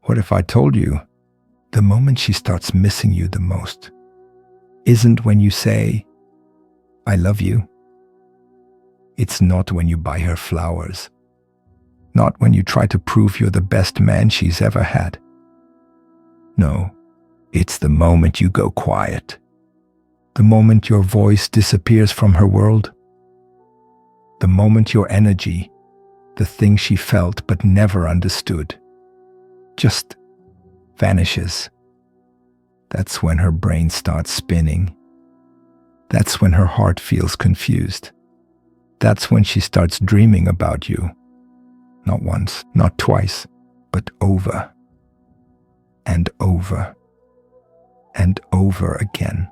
What if I told you the moment she starts missing you the most isn't when you say, "I love you"? It's not when you buy her flowers. Not when you try to prove you're the best man she's ever had. No, it's the moment you go quiet. The moment your voice disappears from her world. The moment your energy, the thing she felt but never understood, just vanishes. That's when her brain starts spinning. That's when her heart feels confused. That's when she starts dreaming about you. Not once, not twice, but over and over and over again.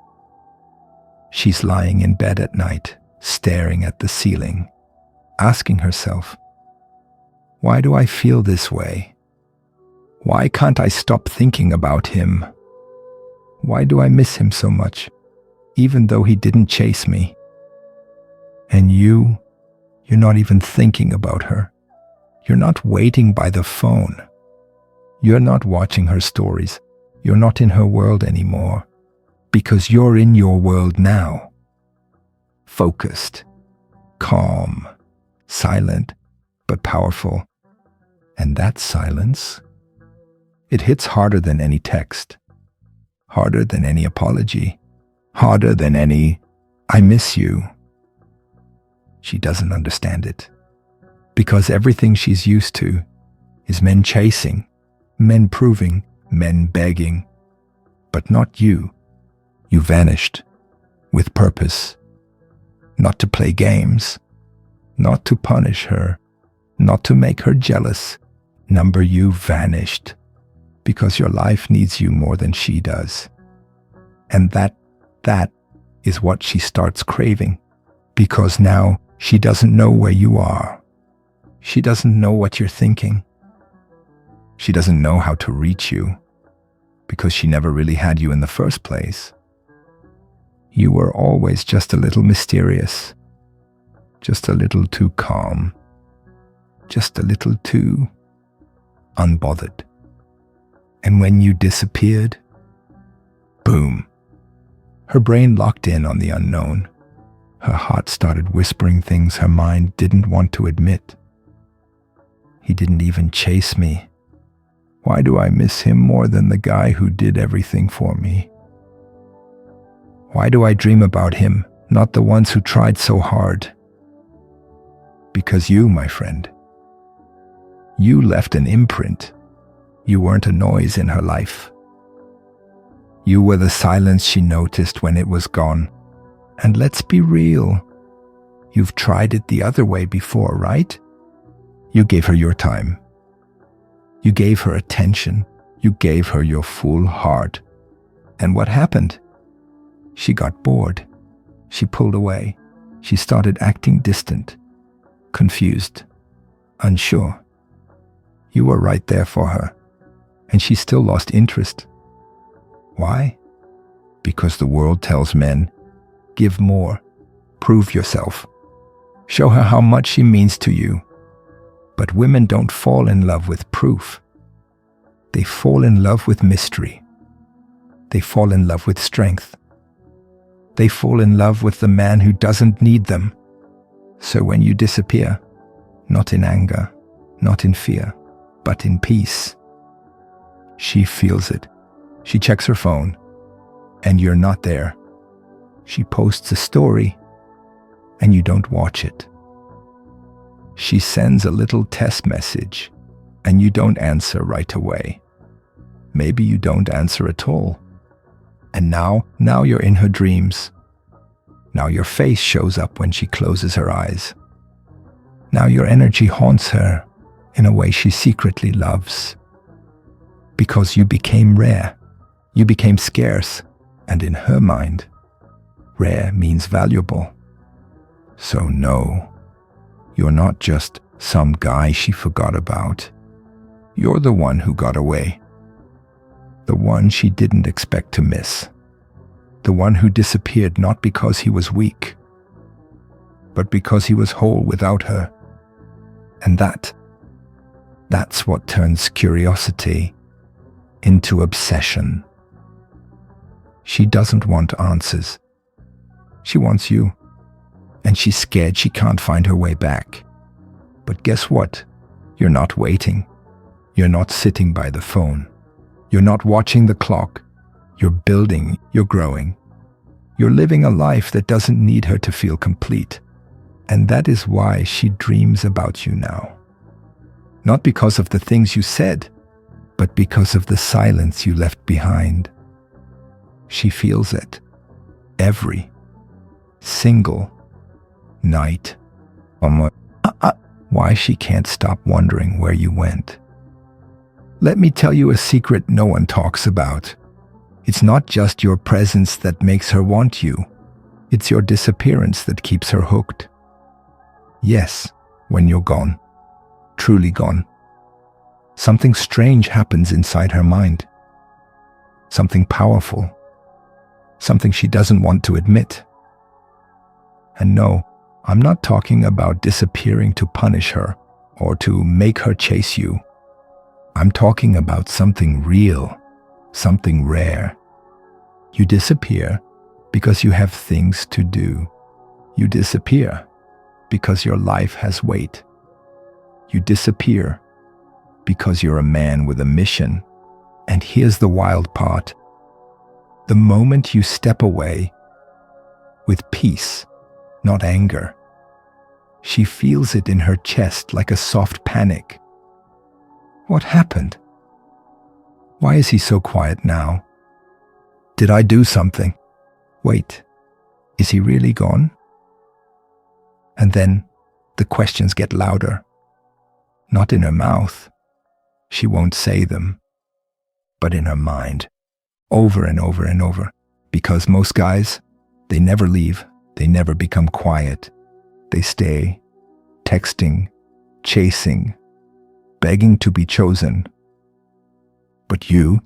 She's lying in bed at night, staring at the ceiling, asking herself, "Why do I feel this way? Why can't I stop thinking about him? Why do I miss him so much, even though he didn't chase me?" And you're not even thinking about her. You're not waiting by the phone. You're not watching her stories. You're not in her world anymore, because you're in your world now. Focused, calm, silent, but powerful. And that silence, it hits harder than any text, harder than any apology, harder than any "I miss you." She doesn't understand it, because everything she's used to is men chasing, men proving, men begging. But not you. You vanished with purpose, not to play games, not to punish her, not to make her jealous. You vanished because your life needs you more than she does. And that is what she starts craving, because now she doesn't know where you are. She doesn't know what you're thinking. She doesn't know how to reach you, because she never really had you in the first place. You were always just a little mysterious, just a little too calm, just a little too unbothered. And when you disappeared, boom, her brain locked in on the unknown. Her heart started whispering things her mind didn't want to admit. He didn't even chase me. Why do I miss him more than the guy who did everything for me? Why do I dream about him, not the ones who tried so hard? Because you, my friend, you left an imprint. You weren't a noise in her life. You were the silence she noticed when it was gone. And let's be real, you've tried it the other way before, right? You gave her your time. You gave her attention. You gave her your full heart. And what happened? She got bored. She pulled away. She started acting distant, confused, unsure. You were right there for her, and she still lost interest. Why? Because the world tells men, give more, prove yourself, show her how much she means to you. But women don't fall in love with proof. They fall in love with mystery. They fall in love with strength. They fall in love with the man who doesn't need them. So when you disappear, not in anger, not in fear, but in peace, she feels it. She checks her phone, and you're not there. She posts a story, and you don't watch it. She sends a little test message, and you don't answer right away. Maybe you don't answer at all. And now you're in her dreams. Now your face shows up when she closes her eyes. Now your energy haunts her in a way she secretly loves. Because you became rare. You became scarce. And in her mind, rare means valuable. So no, you're not just some guy she forgot about. You're the one who got away. The one she didn't expect to miss. The one who disappeared not because he was weak, but because he was whole without her. And that's what turns curiosity into obsession. She doesn't want answers. She wants you. And she's scared she can't find her way back. But guess what? You're not waiting. You're not sitting by the phone. You're not watching the clock. You're building. You're growing. You're living a life that doesn't need her to feel complete. And that is why she dreams about you now. Not because of the things you said, but because of the silence you left behind. She feels it every single night. Why she can't stop wondering where you went. Let me tell you a secret no one talks about. It's not just your presence that makes her want you. It's your disappearance that keeps her hooked. Yes, when you're gone, truly gone, something strange happens inside her mind. Something powerful. Something she doesn't want to admit. And no, I'm not talking about disappearing to punish her or to make her chase you. I'm talking about something real, something rare. You disappear because you have things to do. You disappear because your life has weight. You disappear because you're a man with a mission. And here's the wild part. The moment you step away with peace, not anger, she feels it in her chest like a soft panic. What happened? Why is he so quiet now? Did I do something? Wait, is he really gone? And then the questions get louder. Not in her mouth. She won't say them. But in her mind. Over and over and over. Because most guys, they never leave. They never become quiet. They stay, texting, chasing, begging to be chosen. But you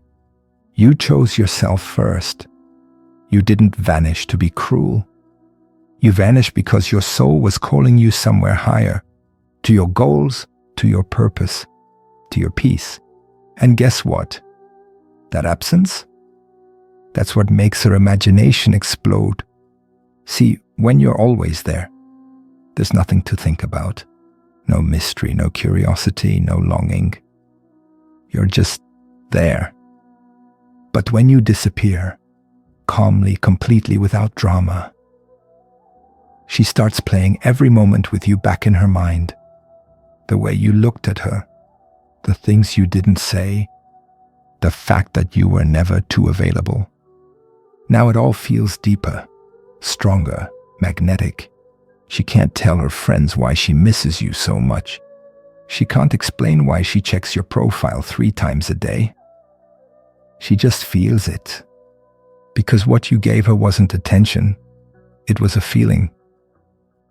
chose yourself first. You didn't vanish to be cruel. You vanished because your soul was calling you somewhere higher, to your goals, to your purpose, to your peace. And guess what? That absence? That's what makes her imagination explode. See, when you're always there, there's nothing to think about. No mystery, no curiosity, no longing. You're just there. But when you disappear, calmly, completely, without drama, she starts playing every moment with you back in her mind. The way you looked at her, the things you didn't say, the fact that you were never too available. Now it all feels deeper, stronger, magnetic. She can't tell her friends why she misses you so much. She can't explain why she checks your profile 3 times a day. She just feels it. Because what you gave her wasn't attention. It was a feeling.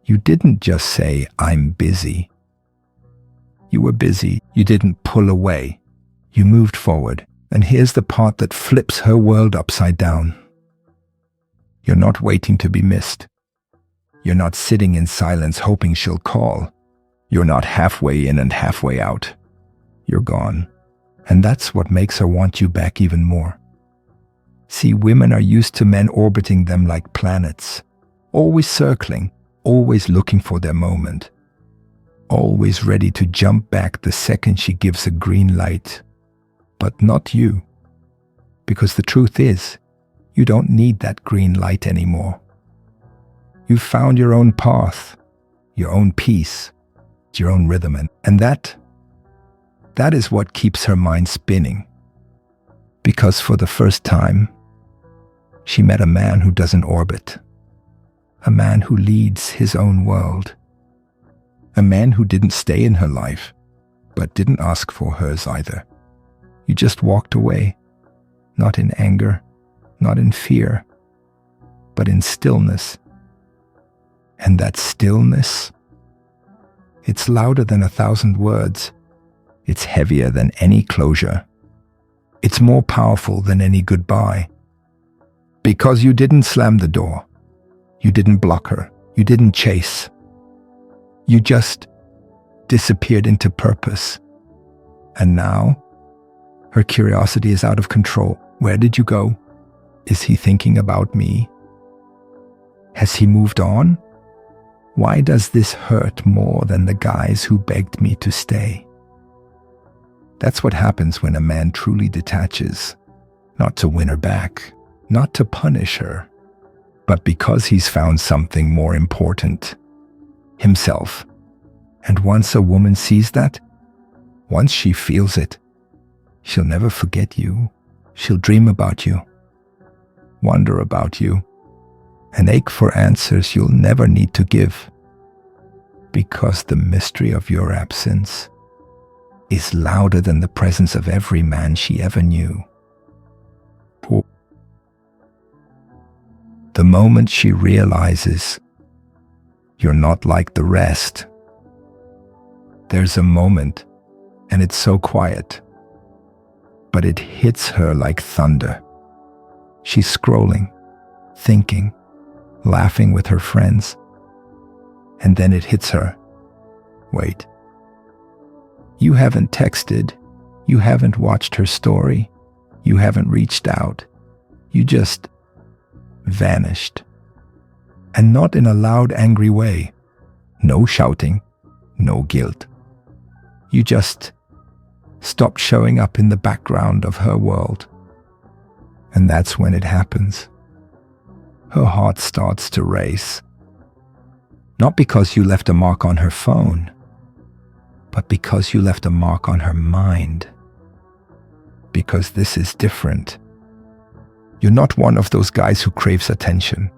You didn't just say, "I'm busy." You were busy. You didn't pull away. You moved forward. And here's the part that flips her world upside down. You're not waiting to be missed. You're not sitting in silence hoping she'll call. You're not halfway in and halfway out. You're gone. And that's what makes her want you back even more. See, women are used to men orbiting them like planets, always circling, always looking for their moment, always ready to jump back the second she gives a green light. But not you. Because the truth is, you don't need that green light anymore. You've found your own path, your own peace, your own rhythm, and that is what keeps her mind spinning. Because for the first time, she met a man who doesn't orbit, a man who leads his own world, a man who didn't stay in her life, but didn't ask for hers either. You just walked away, not in anger, not in fear, but in stillness. And that stillness, it's louder than 1,000 words. It's heavier than any closure. It's more powerful than any goodbye. Because you didn't slam the door. You didn't block her. You didn't chase. You just disappeared into purpose. And now, Her curiosity is out of control. Where did you go? Is he thinking about me? Has he moved on? Why does this hurt more than the guys who begged me to stay? That's what happens when a man truly detaches, not to win her back, not to punish her, but because he's found something more important, himself. And once a woman sees that, once she feels it, she'll never forget you. She'll dream about you, wonder about you, and ache for answers you'll never need to give, because the mystery of your absence is louder than the presence of every man she ever knew. The moment she realizes you're not like the rest, there's a moment, and it's so quiet, but it hits her like thunder. She's scrolling, thinking, laughing with her friends, and then it hits her. Wait. You haven't texted, you haven't watched her story, you haven't reached out, you just vanished. And not in a loud, angry way. No shouting, no guilt. You just stopped showing up in the background of her world. And that's when it happens. Her heart starts to race. Not because you left a mark on her phone, but because you left a mark on her mind. Because this is different. You're not one of those guys who craves attention.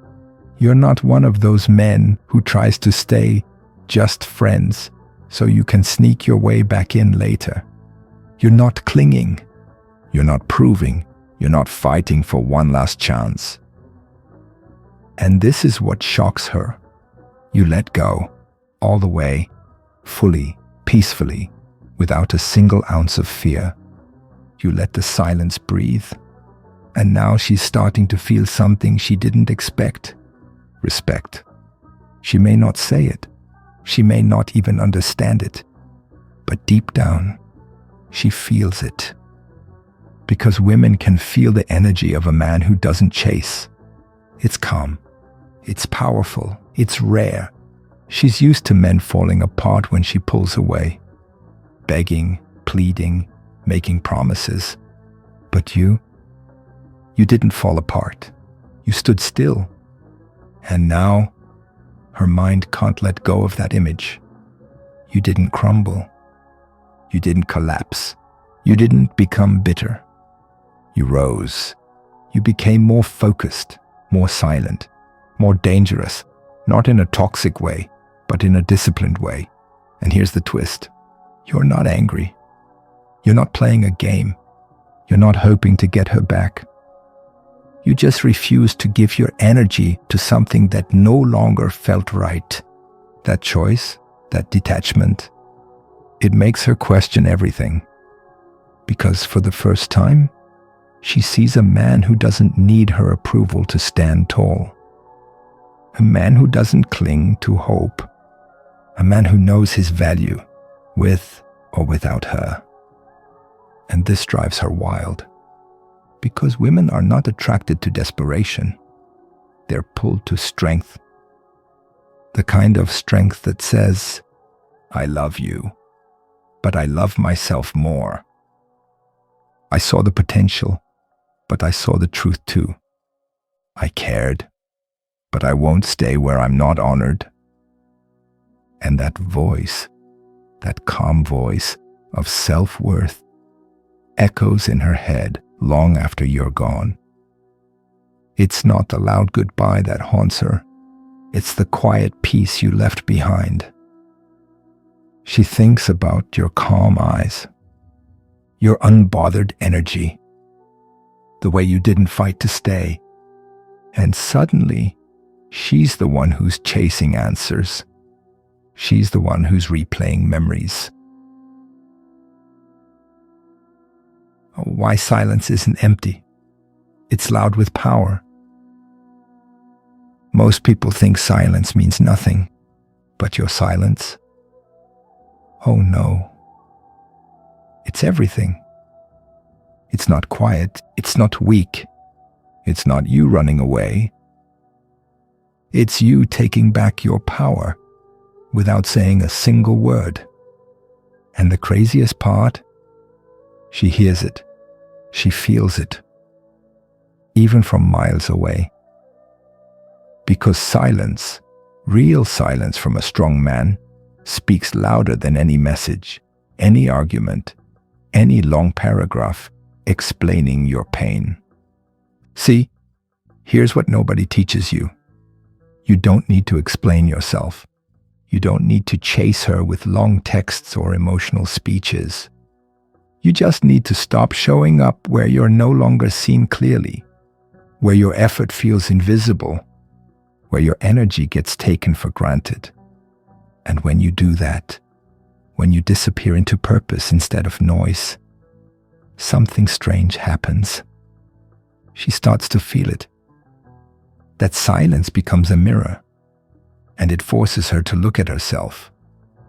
You're not one of those men who tries to stay just friends so you can sneak your way back in later. You're not clinging. You're not proving. You're not fighting for one last chance. And this is what shocks her. You let go, all the way, fully, peacefully, without a single ounce of fear. You let the silence breathe. And now she's starting to feel something she didn't expect. Respect. She may not say it. She may not even understand it. But deep down, she feels it. Because women can feel the energy of a man who doesn't chase. It's calm. It's powerful. It's rare. She's used to men falling apart when she pulls away. Begging, pleading, making promises. But you didn't fall apart. You stood still. And now, her mind can't let go of that image. You didn't crumble. You didn't collapse. You didn't become bitter. You rose. You became more focused, more silent, more dangerous, not in a toxic way, but in a disciplined way. And here's the twist. You're not angry. You're not playing a game. You're not hoping to get her back. You just refuse to give your energy to something that no longer felt right. That choice, that detachment, it makes her question everything. Because for the first time, she sees a man who doesn't need her approval to stand tall. A man who doesn't cling to hope. A man who knows his value, with or without her. And this drives her wild. Because women are not attracted to desperation. They're pulled to strength. The kind of strength that says, I love you, but I love myself more. I saw the potential, but I saw the truth too. I cared, but I won't stay where I'm not honored. And that voice, that calm voice of self-worth, echoes in her head long after you're gone. It's not the loud goodbye that haunts her. It's the quiet peace you left behind. She thinks about your calm eyes, your unbothered energy, the way you didn't fight to stay. And suddenly, she's the one who's chasing answers. She's the one who's replaying memories. Why silence isn't empty. It's loud with power. Most people think silence means nothing, but your silence? Oh no. It's everything. It's not quiet. It's not weak. It's not you running away. It's you taking back your power without saying a single word. And the craziest part, she hears it. She feels it, even from miles away. Because silence, real silence from a strong man, speaks louder than any message, any argument, any long paragraph explaining your pain. See, here's what nobody teaches you. You don't need to explain yourself. You don't need to chase her with long texts or emotional speeches. You just need to stop showing up where you're no longer seen clearly, where your effort feels invisible, where your energy gets taken for granted. And when you do that, when you disappear into purpose instead of noise, something strange happens. She starts to feel it. That silence becomes a mirror, and it forces her to look at herself.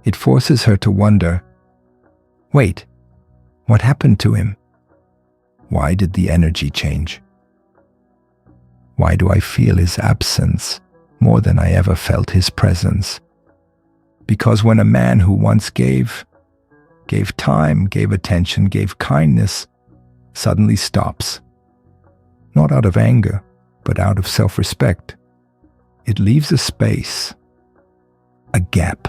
It forces her to wonder, wait, what happened to him? Why did the energy change? Why do I feel his absence more than I ever felt his presence? Because when a man who once gave time, gave attention, gave kindness, suddenly stops, not out of anger, but out of self-respect, it leaves a space, a gap,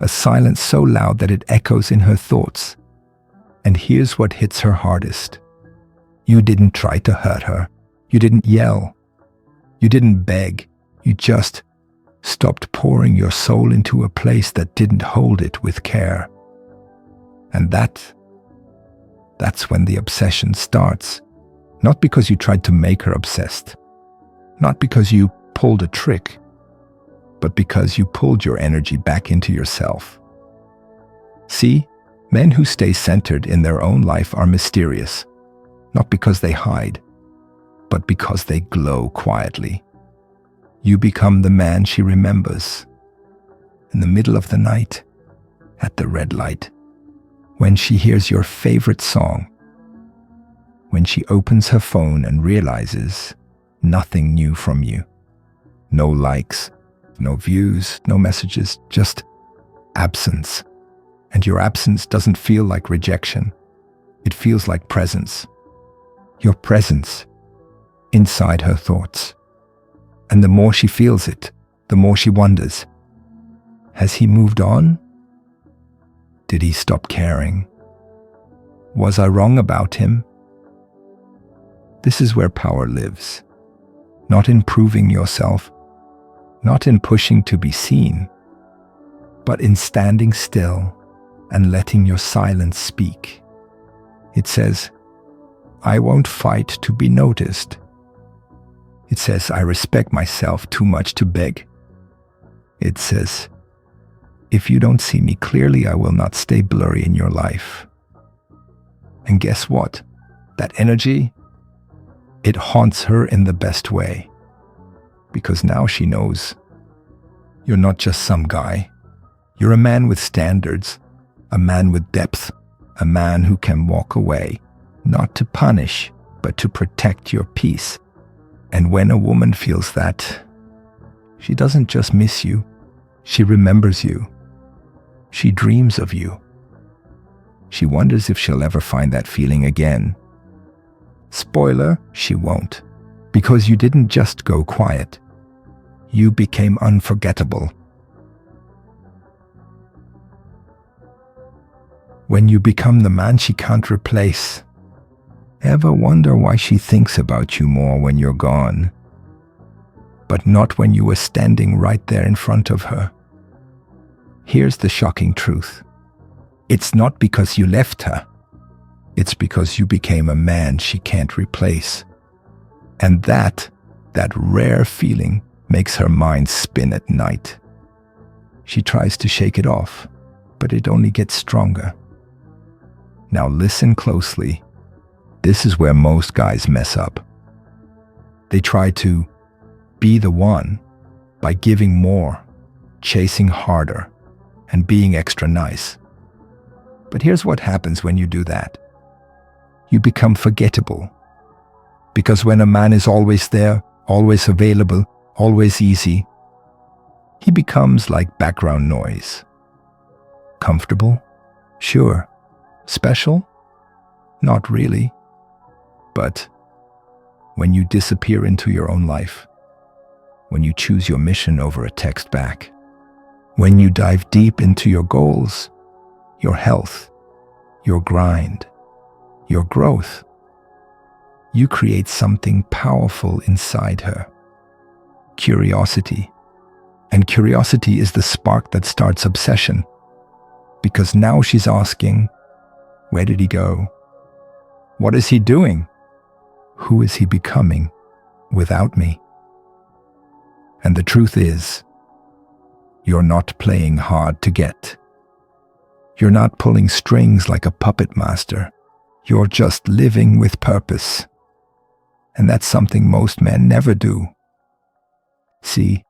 a silence so loud that it echoes in her thoughts. And here's what hits her hardest. You didn't try to hurt her. You didn't yell. You didn't beg. You just stopped pouring your soul into a place that didn't hold it with care. And that's when the obsession starts. Not because you tried to make her obsessed. Not because you pulled a trick, but because you pulled your energy back into yourself. See, men who stay centered in their own life are mysterious, not because they hide, but because they glow quietly. You become the man she remembers. In the middle of the night, at the red light, when she hears your favorite song, when she opens her phone and realizes nothing new from you. No likes, no views, no messages, just absence. And your absence doesn't feel like rejection. It feels like presence. Your presence inside her thoughts. And the more she feels it, the more she wonders, has he moved on? Did he stop caring? Was I wrong about him? This is where power lives. Not in proving yourself, not in pushing to be seen, but in standing still and letting your silence speak. It says, I won't fight to be noticed. It says, I respect myself too much to beg. It says, if you don't see me clearly, I will not stay blurry in your life. And guess what? That energy, it haunts her in the best way. Because now she knows you're not just some guy. You're a man with standards, a man with depth, a man who can walk away, not to punish, but to protect your peace. And when a woman feels that, she doesn't just miss you, she remembers you. She dreams of you. She wonders if she'll ever find that feeling again. Spoiler, she won't. Because you didn't just go quiet. You became unforgettable. When you become the man she can't replace, ever wonder why she thinks about you more when you're gone, but not when you were standing right there in front of her? Here's the shocking truth. It's not because you left her. It's because you became a man she can't replace. And that rare feeling makes her mind spin at night. She tries to shake it off, but it only gets stronger. Now listen closely. This is where most guys mess up. They try to be the one by giving more, chasing harder, and being extra nice. But here's what happens when you do that. You become forgettable. Because when a man is always there, always available, always easy, he becomes like background noise. Comfortable? Sure. Special? Not really. But when you disappear into your own life, when you choose your mission over a text back, when you dive deep into your goals, your health, your grind, your growth, you create something powerful inside her. Curiosity. And curiosity is the spark that starts obsession. Because now she's asking, where did he go? What is he doing? Who is he becoming without me? And the truth is, you're not playing hard to get. You're not pulling strings like a puppet master. You're just living with purpose. And that's something most men never do. See,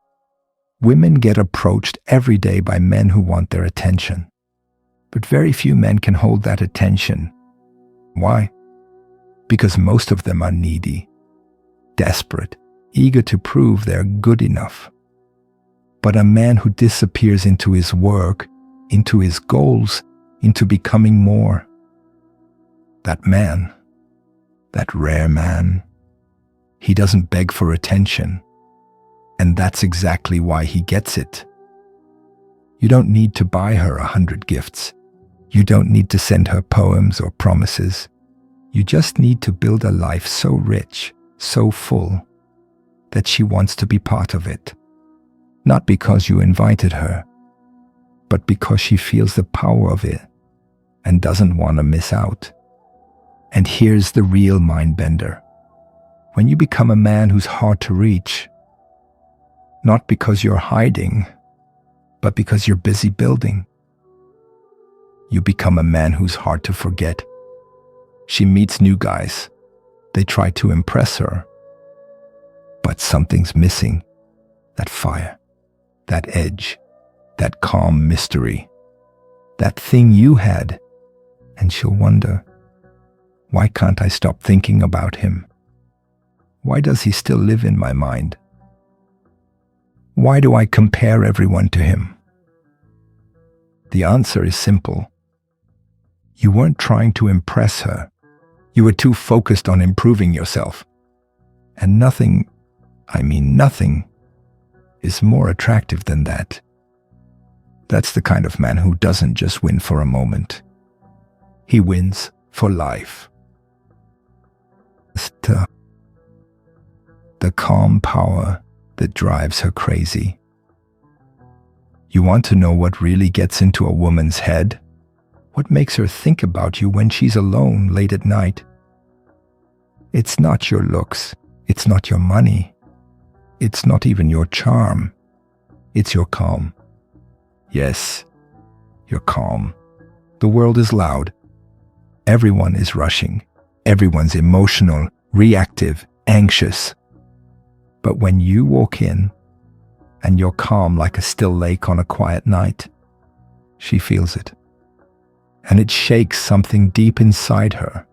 women get approached every day by men who want their attention. But very few men can hold that attention. Why? Because most of them are needy, desperate, eager to prove they're good enough. But a man who disappears into his work, into his goals, into becoming more, that man, that rare man, he doesn't beg for attention. And that's exactly why he gets it. You don't need to buy her 100 gifts. You don't need to send her poems or promises. You just need to build a life so rich, so full, that she wants to be part of it. Not because you invited her, but because she feels the power of it and doesn't want to miss out. And here's the real mind bender. When you become a man who's hard to reach, not because you're hiding, but because you're busy building, you become a man who's hard to forget. She meets new guys. They try to impress her. But something's missing. That fire, that edge, that calm mystery, that thing you had. And she'll wonder, why can't I stop thinking about him? Why does he still live in my mind? Why do I compare everyone to him? The answer is simple. You weren't trying to impress her. You were too focused on improving yourself. And nothing, I mean nothing, is more attractive than that. That's the kind of man who doesn't just win for a moment. He wins for life. The calm power that drives her crazy. You want to know what really gets into a woman's head? What makes her think about you when she's alone late at night? It's not your looks. It's not your money. It's not even your charm. It's your calm. Yes, you're calm. The world is loud. Everyone is rushing. Everyone's emotional, reactive, anxious. But when you walk in, and you're calm like a still lake on a quiet night, she feels it. And it shakes something deep inside her.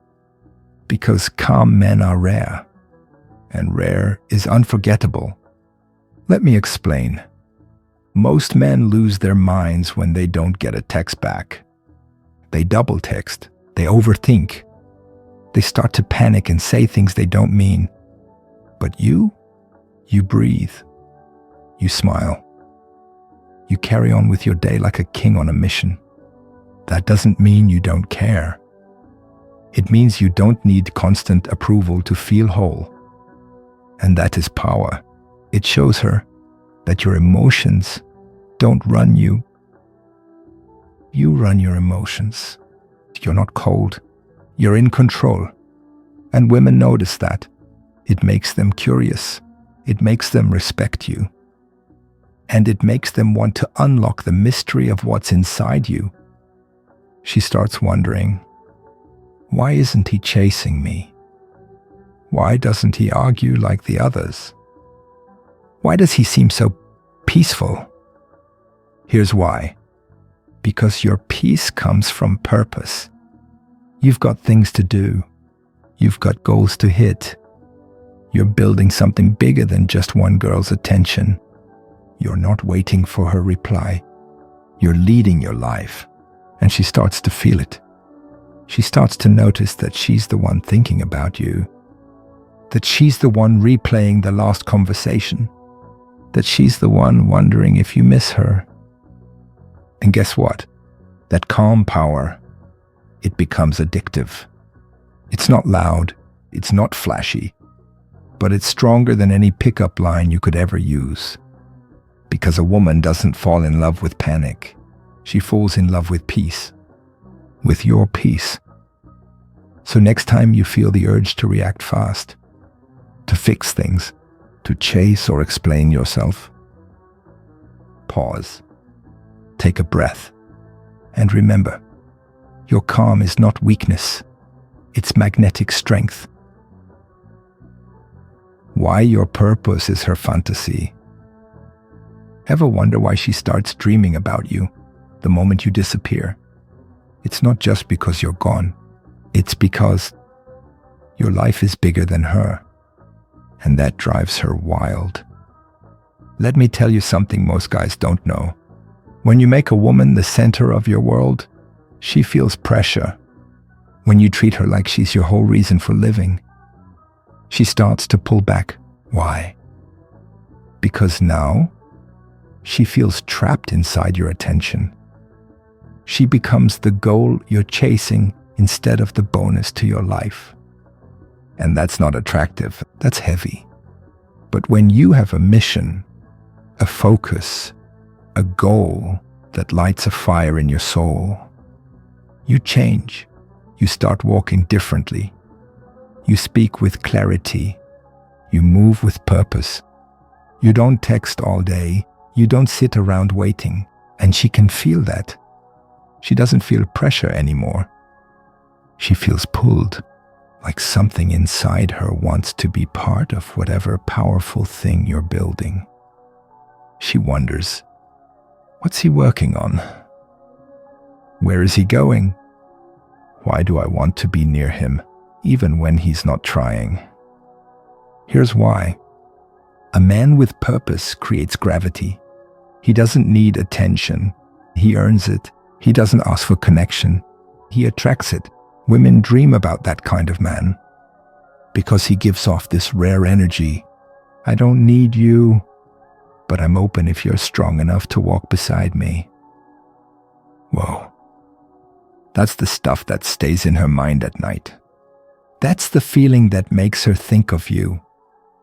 Because calm men are rare. And rare is unforgettable. Let me explain. Most men lose their minds when they don't get a text back. They double text. They overthink. They start to panic and say things they don't mean. But you breathe. You smile. You carry on with your day like a king on a mission. That doesn't mean you don't care. It means you don't need constant approval to feel whole. And that is power. It shows her that your emotions don't run you. You run your emotions. You're not cold. You're in control. And women notice that. It makes them curious. It makes them respect you. And it makes them want to unlock the mystery of what's inside you. She starts wondering, why isn't he chasing me? Why doesn't he argue like the others? Why does he seem so peaceful? Here's why. Because your peace comes from purpose. You've got things to do. You've got goals to hit. You're building something bigger than just one girl's attention. You're not waiting for her reply. You're leading your life. And she starts to feel it. She starts to notice that she's the one thinking about you. That she's the one replaying the last conversation. That she's the one wondering if you miss her. And guess what? That calm power, it becomes addictive. It's not loud, it's not flashy, but it's stronger than any pickup line you could ever use. Because a woman doesn't fall in love with panic. She falls in love with peace. With your peace. So next time you feel the urge to react fast, to fix things, to chase or explain yourself, pause, take a breath, and remember, your calm is not weakness, it's magnetic strength. Why your purpose is her fantasy. Ever wonder why she starts dreaming about you the moment you disappear? It's not just because you're gone. It's because your life is bigger than her, and that drives her wild. Let me tell you something most guys don't know. When you make a woman the center of your world, she feels pressure. When you treat her like she's your whole reason for living, she starts to pull back. Why? Because now she feels trapped inside your attention. She becomes the goal you're chasing instead of the bonus to your life. And that's not attractive, that's heavy. But when you have a mission, a focus, a goal that lights a fire in your soul, you change. You start walking differently. You speak with clarity. You move with purpose. You don't text all day. You don't sit around waiting. And she can feel that. She doesn't feel pressure anymore. She feels pulled, like something inside her wants to be part of whatever powerful thing you're building. She wonders, what's he working on? Where is he going? Why do I want to be near him, even when he's not trying? Here's why. A man with purpose creates gravity. He doesn't need attention. He earns it. He doesn't ask for connection. He attracts it. Women dream about that kind of man because he gives off this rare energy. I don't need you, but I'm open if you're strong enough to walk beside me. Whoa. That's the stuff that stays in her mind at night. That's the feeling that makes her think of you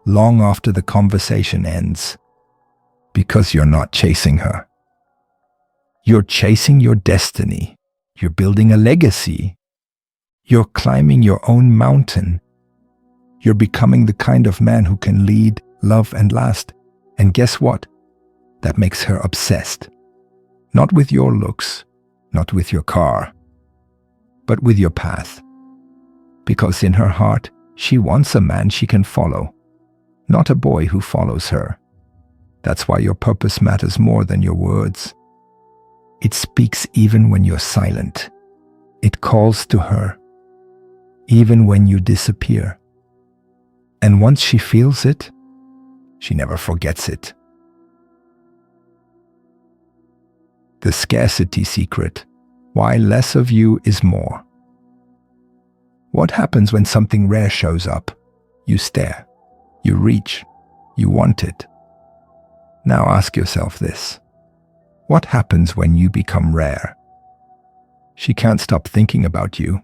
long after the conversation ends. Because you're not chasing her. You're chasing your destiny. You're building a legacy. You're climbing your own mountain. You're becoming the kind of man who can lead, love, and last. And guess what? That makes her obsessed. Not with your looks, not with your car, but with your path. Because in her heart, she wants a man she can follow, not a boy who follows her. That's why your purpose matters more than your words. It speaks even when you're silent. It calls to her, even when you disappear. And once she feels it, she never forgets it. The scarcity secret. Why less of you is more. What happens when something rare shows up? You stare, you reach, you want it. Now ask yourself this. What happens when you become rare? She can't stop thinking about you.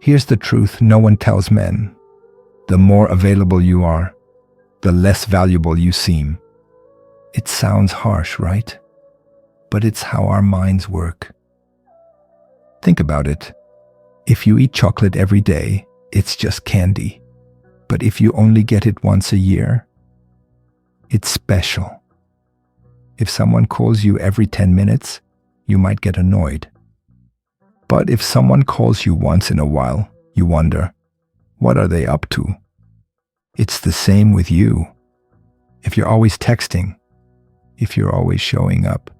Here's the truth no one tells men. The more available you are, the less valuable you seem. It sounds harsh, right? But it's how our minds work. Think about it. If you eat chocolate every day, it's just candy. But if you only get it once a year, it's special. If someone calls you every 10 minutes, you might get annoyed. But if someone calls you once in a while, you wonder, what are they up to? It's the same with you. If you're always texting, if you're always showing up,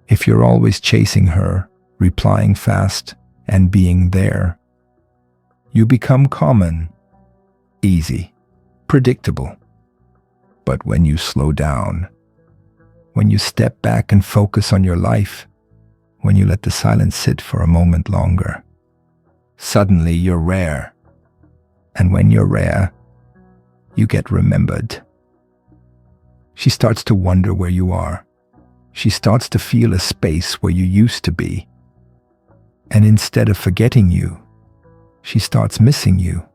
if you're always chasing her, replying fast, and being there, You become common, easy, predictable. But when you slow down, when you step back and focus on your life, when you let the silence sit for a moment longer, suddenly you're rare. And when you're rare, you get remembered. She starts to wonder where you are. She starts to feel a space where you used to be. And instead of forgetting you, she starts missing you.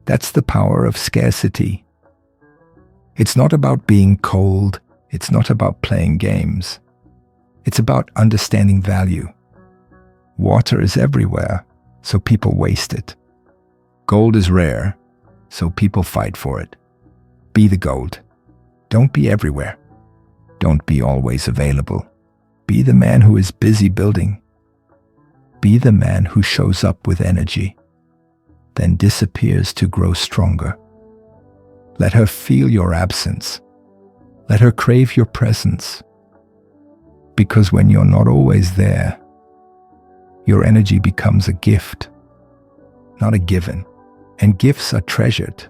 That's the power of scarcity. It's not about being cold. It's not about playing games. It's about understanding value. Water is everywhere, so people waste it. Gold is rare, so people fight for it. Be the gold. Don't be everywhere. Don't be always available. Be the man who is busy building. Be the man who shows up with energy, then disappears to grow stronger. Let her feel your absence. Let her crave your presence. Because when you're not always there, your energy becomes a gift, not a given. And gifts are treasured.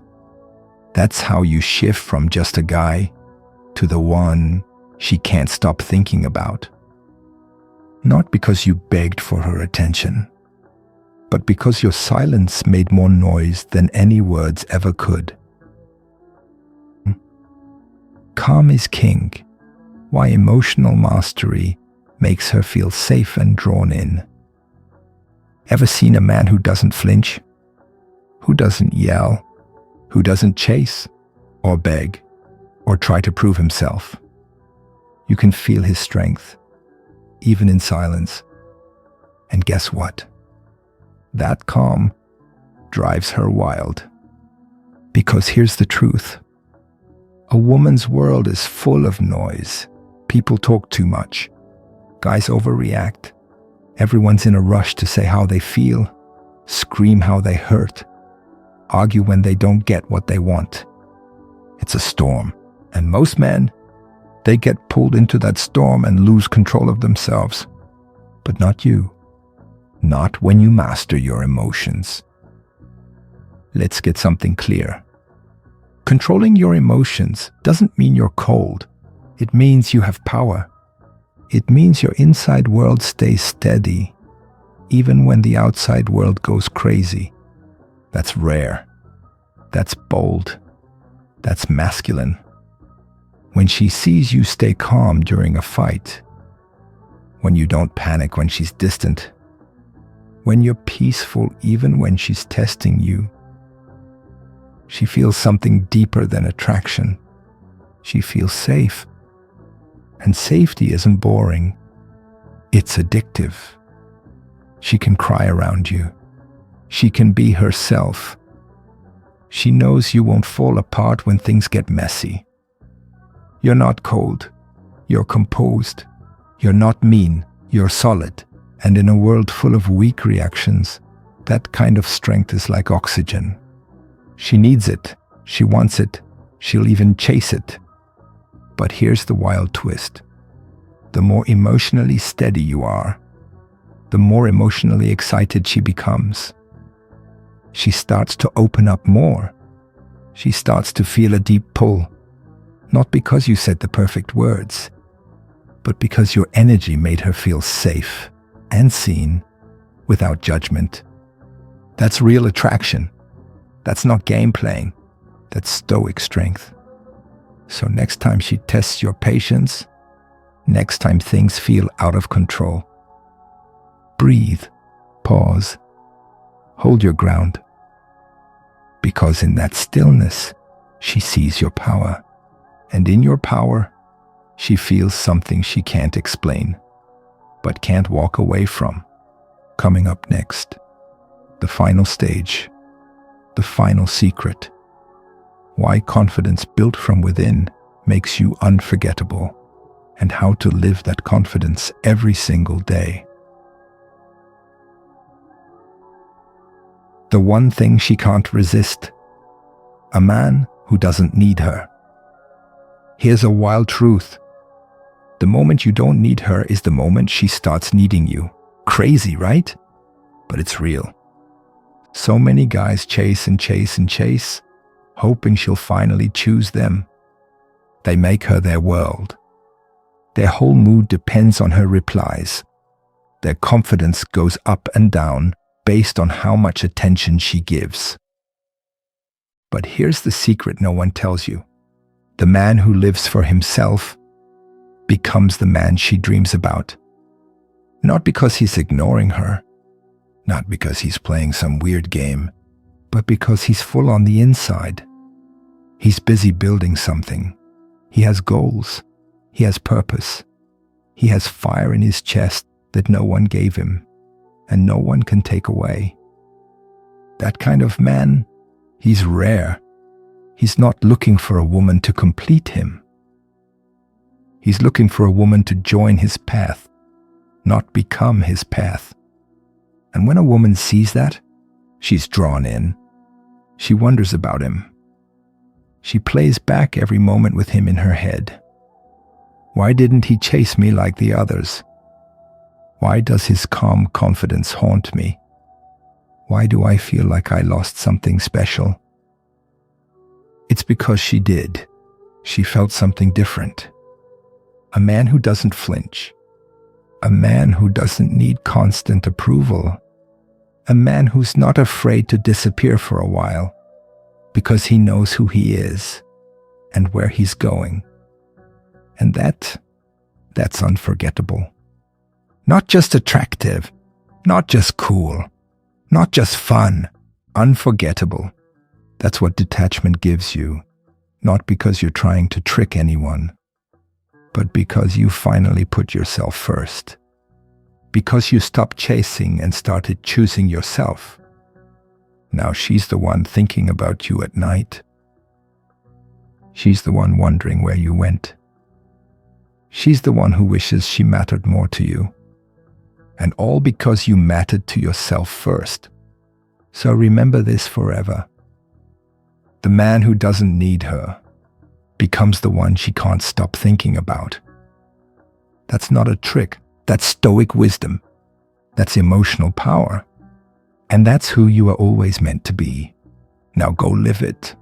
That's how you shift from just a guy to the one she can't stop thinking about. Not because you begged for her attention, but because your silence made more noise than any words ever could. Calm is king. Why emotional mastery makes her feel safe and drawn in. Ever seen a man who doesn't flinch? Who doesn't yell? Who doesn't chase or beg or try to prove himself? You can feel his strength, even in silence. And guess what? That calm drives her wild. Because here's the truth. A woman's world is full of noise. People talk too much. Guys overreact. Everyone's in a rush to say how they feel, scream how they hurt, argue when they don't get what they want. It's a storm. And most men, they get pulled into that storm and lose control of themselves. But not you. Not when you master your emotions. Let's get something clear. Controlling your emotions doesn't mean you're cold. It means you have power. It means your inside world stays steady, even when the outside world goes crazy. That's rare. That's bold. That's masculine. When she sees you stay calm during a fight, when you don't panic when she's distant, when you're peaceful even when she's testing you, she feels something deeper than attraction. She feels safe. And safety isn't boring. It's addictive. She can cry around you. She can be herself. She knows you won't fall apart when things get messy. You're not cold. You're composed. You're not mean. You're solid. And in a world full of weak reactions, that kind of strength is like oxygen. She needs it. She wants it. She'll even chase it. But here's the wild twist. The more emotionally steady you are, the more emotionally excited she becomes. She starts to open up more. She starts to feel a deep pull. Not because you said the perfect words, but because your energy made her feel safe and seen without judgment. That's real attraction. That's not game playing. That's stoic strength. So next time she tests your patience, next time things feel out of control, breathe, pause, hold your ground. Because in that stillness, she sees your power. And in your power, she feels something she can't explain, but can't walk away from. Coming up next, the final stage, the final secret. Why confidence built from within makes you unforgettable, and how to live that confidence every single day. The one thing she can't resist. A man who doesn't need her. Here's a wild truth. The moment you don't need her is the moment she starts needing you. Crazy, right? But it's real. So many guys chase and chase and chase, hoping she'll finally choose them. They make her their world. Their whole mood depends on her replies. Their confidence goes up and down based on how much attention she gives. But here's the secret no one tells you. The man who lives for himself becomes the man she dreams about. Not because he's ignoring her, not because he's playing some weird game, but because he's full on the inside. He's busy building something. He has goals. He has purpose. He has fire in his chest that no one gave him, and no one can take away. That kind of man, he's rare. He's not looking for a woman to complete him. He's looking for a woman to join his path, not become his path. And when a woman sees that, she's drawn in. She wonders about him. She plays back every moment with him in her head. Why didn't he chase me like the others? Why does his calm confidence haunt me? Why do I feel like I lost something special? It's because she did. She felt something different. A man who doesn't flinch. A man who doesn't need constant approval. A man who's not afraid to disappear for a while because he knows who he is and where he's going. And that's unforgettable. Not just attractive, not just cool, not just fun, unforgettable. That's what detachment gives you, not because you're trying to trick anyone, but because you finally put yourself first. Because you stopped chasing and started choosing yourself. Now she's the one thinking about you at night. She's the one wondering where you went. She's the one who wishes she mattered more to you. And all because you mattered to yourself first. So remember this forever. The man who doesn't need her becomes the one she can't stop thinking about. That's not a trick. That's stoic wisdom. That's emotional power. And that's who you are always meant to be. Now go live it.